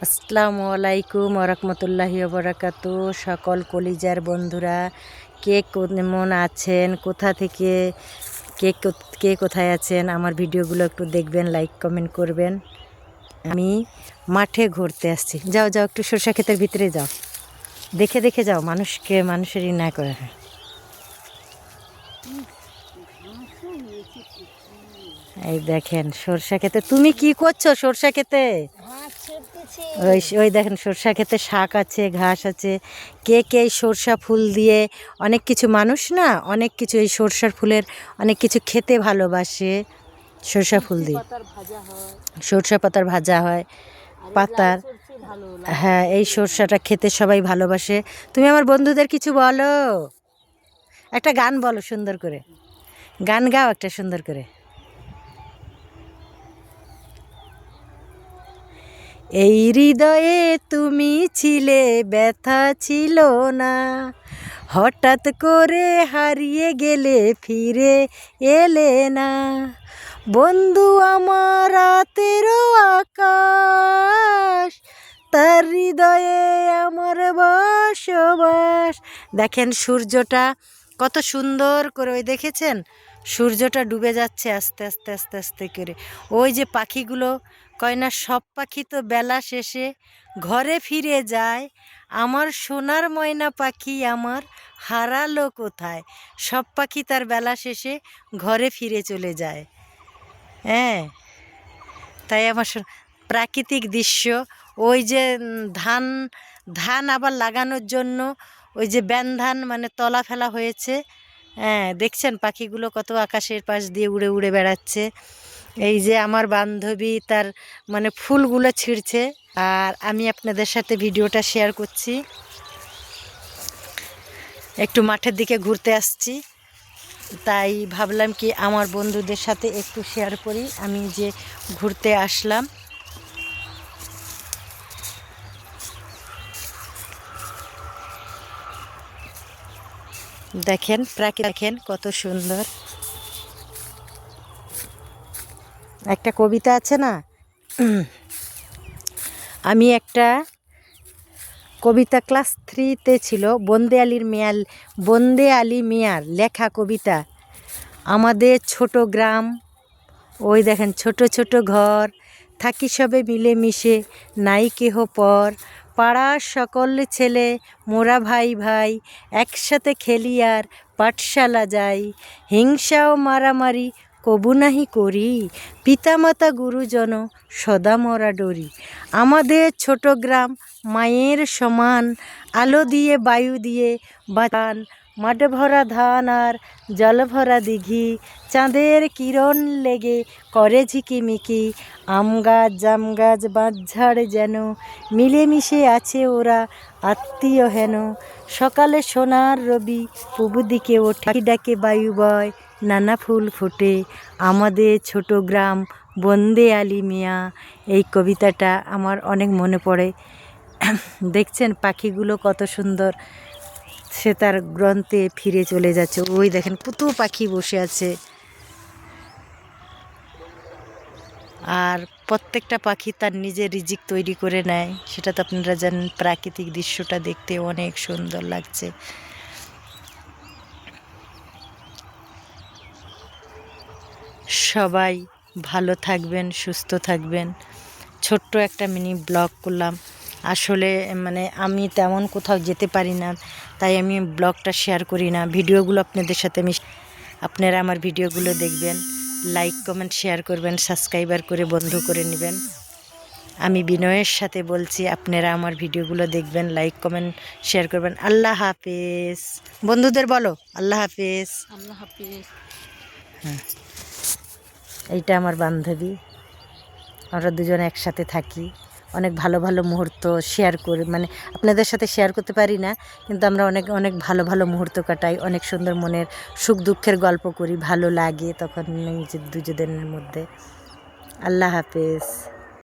আসসালামু আলাইকুম ওরহমতুল্লাহি ওবরাকাতু। সকল কলিজার বন্ধুরা কে কেমন আছেন, কোথা থেকে কে কোথায় আছেন, আমার ভিডিওগুলো একটু দেখবেন, লাইক কমেন্ট করবেন। আমি মাঠে ঘুরতে আসছি। যাও যাও, একটু সরষা ক্ষেতের ভিতরে যাও, দেখে দেখে যাও, মানুষেরই না করে। এই দেখেন সরষা ক্ষেতে। তুমি কি করছো সরষা ক্ষেতে? ওই দেখেন সরষা ক্ষেতে শাক আছে, ঘাস আছে। কে কে এই সরষা ফুল দিয়ে অনেক কিছু, মানুষ না অনেক কিছু, এই সরষার ফুলের অনেক কিছু খেতে ভালোবাসে। সরষা ফুল দিয়ে সরষা পাতার ভাজা হয়, পাতার। হ্যাঁ, এই সরষাটা খেতে সবাই ভালোবাসে। তুমি আমার বন্ধুদের কিছু বলো, একটা গান বলো সুন্দর করে, গান গাও একটা সুন্দর করে। এই হৃদয়ে তুমি ছিলে, ব্যথা ছিল না, হঠাৎ করে হারিয়ে গেলে, ফিরে এলে না। বন্ধু আমার রাতেরও আকাশ, তার হৃদয়ে আমার বসবাস। দেখেন সূর্যটা কত সুন্দর করে, ওই দেখেছেন সূর্যটা ডুবে যাচ্ছে আস্তে আস্তে আস্তে আস্তে করে। ওই যে পাখিগুলো কয় না, সব পাখি তো বেলা শেষে ঘরে ফিরে যায়, আমার সোনার ময়না পাখি আমার হারালো কোথায়। সব পাখি তার বেলা শেষে ঘরে ফিরে চলে যায়। হ্যাঁ, তাই আমার প্রাকৃতিক দৃশ্য। ওই যে ধান ধান আবার লাগানোর জন্য ওই যে ব্যান ধান মানে তলা ফেলা হয়েছে। হ্যাঁ, দেখছেন পাখিগুলো কত আকাশের পাশ দিয়ে উড়ে উড়ে বেড়াচ্ছে। এই যে আমার বান্ধবী তার মানে ফুলগুলো ছিঁড়ছে, আর আমি আপনাদের সাথে ভিডিওটা শেয়ার করছি। একটু মাঠের দিকে ঘুরতে আসছি, তাই ভাবলাম কি আমার বন্ধুদের সাথে একটু শেয়ার করি আমি যে ঘুরতে আসলাম। দেখেন দেখেন কত সুন্দর। একটা কবিতা আছে না, আমি একটা কবিতা ক্লাস 3-তে ছিল, বন্দে আলী মিয়ার লেখা কবিতা। আমাদের ছোট গ্রাম, ওই দেখেন ছোট ছোট ঘর, থাকি সবে মিলেমিশে, নাই কেহ পর। পাড়ার সকল ছেলে মোরা ভাই ভাই, একসাথে খেলি আর পাঠশালা যাই। হিংসা ও মারামারি কবু নাহি করি, পিতামাতা গুরুজন সদা মরা ডরি। আমাদের ছোট গ্রাম মায়ের সমান, আলো দিয়ে বায়ু দিয়ে বাঁচান। মাঠ ভরা ধান আর জল ভরা দিঘি, চাঁদের কিরণ লেগে করে ঝিকিমিকি। আম গাছ জাম গাছ বাঁশঝাড় যেন মিলেমিশে আছে ওরা আত্মীয় হেন। সকালে সোনার রবি পূব দিকে ওঠে, ডাকে বায়ু বয় নানা ফুল ফোটে। আমাদের ছোট গ্রাম বন্দে আলী মিয়া। এই কবিতাটা আমার অনেক মনে পড়ে। দেখছেন পাখিগুলো কত সুন্দর, সে তার গ্রন্থে ফিরে চলে যাচ্ছে। ওই দেখেন কত পাখি বসে আছে, আর প্রত্যেকটা পাখি তার নিজের রিজিক তৈরি করে নেয়, সেটা তো আপনারা জানেন। প্রাকৃতিক দৃশ্যটা দেখতে অনেক সুন্দর লাগছে। সবাই ভালো থাকবেন, সুস্থ থাকবেন। ছোট্ট একটা মিনি ব্লগ করলাম। আসলে মানে আমি তেমন কোথাও যেতে পারি না, তাই আমি ব্লগটা শেয়ার করি না। ভিডিওগুলো আপনাদের সাথে আপনারা আমার ভিডিওগুলো দেখবেন, লাইক কমেন্ট শেয়ার করবেন, সাবস্ক্রাইবার করে বন্ধু করে নেবেন। আমি বিনয়ের সাথে বলছি, আপনারা আমার ভিডিওগুলো দেখবেন, লাইক কমেন্ট শেয়ার করবেন। আল্লাহ হাফেজ। বন্ধুদের বলো আল্লাহ হাফেজ। আল্লাহ হাফেজ। হ্যাঁ, এইটা আমার বান্ধবী, আমরা দুজন একসাথে থাকি। অনেক ভালো ভালো মুহূর্ত শেয়ার করে, মানে আপনাদের সাথে শেয়ার করতে পারি না, কিন্তু আমরা অনেক অনেক ভালো ভালো মুহূর্ত কাটাই, অনেক সুন্দর মনের সুখ দুঃখের গল্প করি, ভালো লাগে তখন নিজের দুজনের মধ্যে। আল্লাহ হাফেজ।